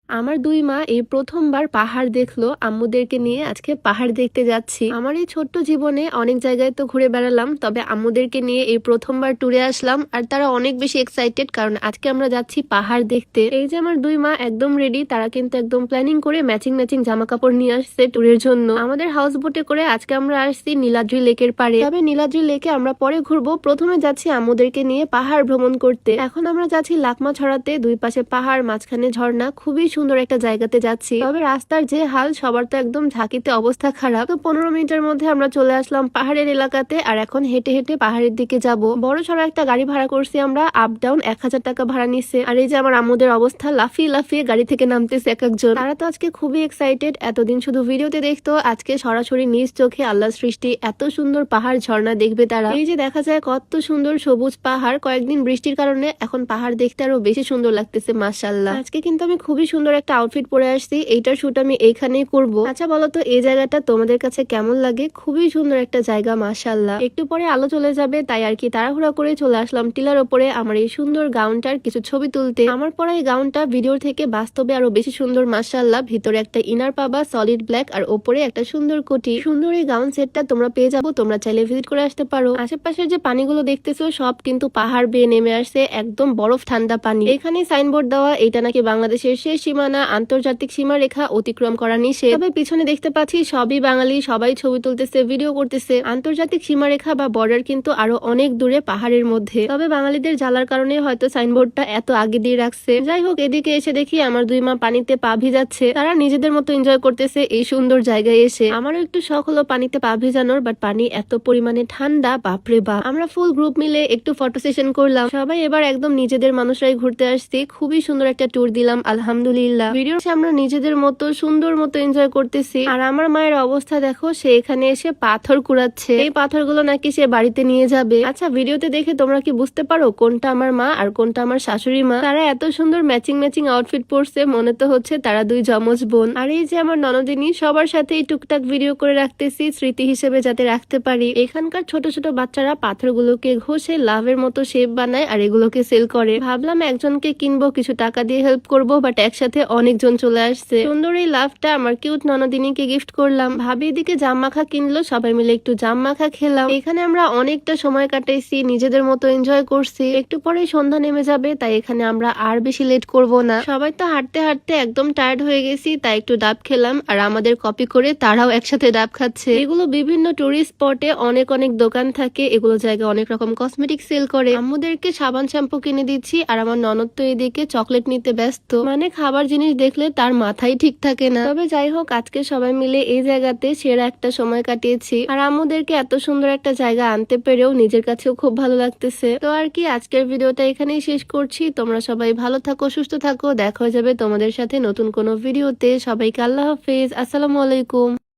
আমার দুই মা এই প্রথমবার পাহাড় দেখলো। আম্মুদেরকে নিয়ে আজকে পাহাড় দেখতে যাচ্ছি। আমার এই ছোট্ট জীবনে অনেক জায়গায় তো ঘুরে বেড়ালাম, তবে আম্মুদেরকে নিয়ে এই প্রথমবার ট্যুরে আসলাম। আর তারা অনেক বেশি এক্সাইটেড, কারণ আজকে আমরা যাচ্ছি পাহাড় দেখতে। এই যে আমার দুই মা একদম রেডি, তারা কিন্তু একদম প্ল্যানিং করে ম্যাচিং ম্যাচিং জামা কাপড় নিয়ে আসছে ট্যুরের জন্য। আমাদের হাউস বোটে করে আজকে আমরা আসছি নীলাদ্রি লেকের পাড়ে। তবে নীলাদ্রি লেকে আমরা পরে ঘুরবো, প্রথমে যাচ্ছি আম্মুদেরকে নিয়ে পাহাড় ভ্রমণ করতে। এখন আমরা যাচ্ছি লাকমা ছড়াতে, দুই পাশে পাহাড়, মাঝখানে ঝর্ণা, খুবই সুন্দর একটা জায়গাতে যাচ্ছি। তবে রাস্তার যে হাল, সবার তো একদম ঝাঁকিতে অবস্থা খারাপ। তো 15 মিনিটের মধ্যে আমরা চলে আসলাম পাহাড়ের এলাকাতে, আর এখন হেঁটে হেঁটে পাহাড়ের দিকে যাব। বড় সড়ো একটা গাড়ি ভাড়া করছি আমরা, আপ ডাউন 1000 টাকা ভাড়া নিচ্ছে। আর এই যে আমার আম্মুদের অবস্থা, লাফিয়ে লাফিয়ে গাড়ি থেকে নামতেছে এক একজন। তারা তো আজকে খুবই এক্সাইটেড, এতদিন শুধু ভিডিওতে দেখতো, আজকে সরাসরি নিজ চোখে আল্লাহর সৃষ্টি এত সুন্দর পাহাড় ঝর্ণা দেখবে তারা। এই যে দেখা যায় কত সুন্দর সবুজ পাহাড়, কয়েকদিন বৃষ্টির কারণে এখন পাহাড় দেখতে আরো বেশি সুন্দর লাগতেছে মাশাআল্লাহ। আজকে কিন্তু আমি খুবই সুন্দর একটা আউটফিট পরে আসছি, এইটার শুট আমি এইখানেই করব। আচ্ছা বলো তো এই জায়গাটা তোমাদের কাছে কেমন লাগে? খুবই সুন্দর একটা জায়গা মাশাআল্লাহ। একটু পরে আলো চলে যাবে, তাই আর কি তাড়াহুড়া করে চলে আসলাম টিলার ওপরে আমার এই সুন্দর গাউনটার কিছু ছবি তুলতে। আমার পরা এই গাউনটা ভিডিওর থেকে বাস্তবে আরো বেশি সুন্দর মাশাআল্লাহ। ভিতরে একটা ইনার পাবা সলিড ব্ল্যাক, আর ওপরে একটা সুন্দর কোটি। সুন্দর এই গাউন সেটটা তোমরা পেয়ে যাবো, তোমরা চাইলে ভিজিট করে আসতে পারো। আশেপাশের যে পানিগুলো দেখতেছো সব কিন্তু পাহাড় বেয়ে নেমে আসছে, একদম বরফ ঠান্ডা পানি। এখানে সাইনবোর্ড দেওয়া, এটা নাকি বাংলাদেশের শেষ সীমানা, আন্তর্জাতিক সীমারেখা অতিক্রম করা নিষেধ। তবে পিছনে দেখতে পাচ্ছি সবই বাঙালি, সবাই ছবি তুলতেছে, ভিডিও করতেছে। আন্তর্জাতিক সীমারেখা বা বর্ডার কিন্তু আরো অনেক দূরে পাহাড়ের মধ্যে, তবে বাঙালিদের জ্বালার কারণে হয়তো সাইনবোর্ডটা এত আগে দিয়ে রাখছে। যাই হোক, এদিকে এসে দেখি আমার দুই মা পানিতে পা ভিজাচ্ছে, তারা নিজেদের মতো এনজয় করতেছে এই সুন্দর জায়গায় এসে। আমারও একটু শখ হলো পানিতে পা ভিজানোর, বাট পানি এত পরিমাণে ঠান্ডা, বাপরে বাপ। আমরা ফুল গ্রুপ মিলে একটু ফটো সেশন করলাম, সবাই এবার একদম নিজেদের মানুষরাই ঘুরতে আসছি। খুবই সুন্দর একটা ট্যুর দিলাম আলহামদুলিল্লাহ। ভিডিওর আমরা নিজেদের মতো সুন্দর মতো এনজয় করতেছি। আর আমার মায়ের অবস্থা দেখো, সে এখানে এসে পাথর কুড়াচ্ছে। এই পাথরগুলো নাকি সে বাড়িতে নিয়ে যাবে। আচ্ছা ভিডিওতে দেখে তোমরা কি বুঝতে পারো কোনটা আমার মা আর কোনটা আমার শাশুড়ি মা? তারা এত সুন্দর ম্যাচিং ম্যাচিং আউটফিট পরছে, মনে তো হচ্ছে তারা দুই যমজ বোন। আর এই যে আমার ননদিনী, সবার সাথেই টুকটাক ভিডিও করে রাখতেছি স্মৃতি হিসেবে যাতে রাখতে পারি। এখানকার ছোট ছোট বাচ্চারা পাথরগুলোকে ঘষে লাভের মতো শেপ বানায় আর এগুলোকে সেল করে। ভাবলাম একজনকে কিনবো, কিছু টাকা দিয়ে হেল্প করবো, বাট একসাথে অনেকজন চলে আসছে। সুন্দর এই লাভটা আমার কিউট ননদিনীকে গিফট করলাম। ভাবি এদিকে জাম মাখা কিনলো, সবাই মিলে একটু জাম মাখা খেলাম। এখানে আমরা অনেকটা সময় কাটাইছি, নিজেদের মতো এনজয় করছি। একটু পরে সন্ধ্যা নেমে যাবে, তাই এখানে আমরা আর বেশি লেট করব না। সবাই তো হাঁটতে হাঁটতে একদম টায়ার্ড হয়ে গেছি, তাই একটু ডাব খেলাম। আর আমাদের কপি করে তারাও একসাথে ডাব খাচ্ছে। এগুলো বিভিন্ন টুরিস্ট স্পটে অনেক অনেক দোকান থাকে, এগুলো জায়গায় অনেক রকম কসমেটিক সেল করে। আম্মুদেরকে সাবান শ্যাম্পু কিনে দিচ্ছি, আর আমার ননদ তো এদিকে চকলেট নিতে ব্যস্ত। মানে খাবার জিনিস দেখলে তার মাথায় ঠিক থাকে না। তবে যাই হোক, আজকে সবাই মিলে এই জায়গাতে সেরা একটা সময় কাটিয়েছি। আর আম্মুদেরকে এত সুন্দর একটা জায়গা আনতে পেরেও নিজের কাছেও খুব ভালো লাগতেছে। তো আর কি, আজকের ভিডিওটা এখানেই শেষ করছি। তোমরা সবাই ভালো থাকো, সুস্থ থাকো, দেখা হয়ে যাবে তোমাদের সাথে নতুন কোনো ভিডিওতে। সবাইকে আল্লাহ হাফেজ, আসসালামু আলাইকুম।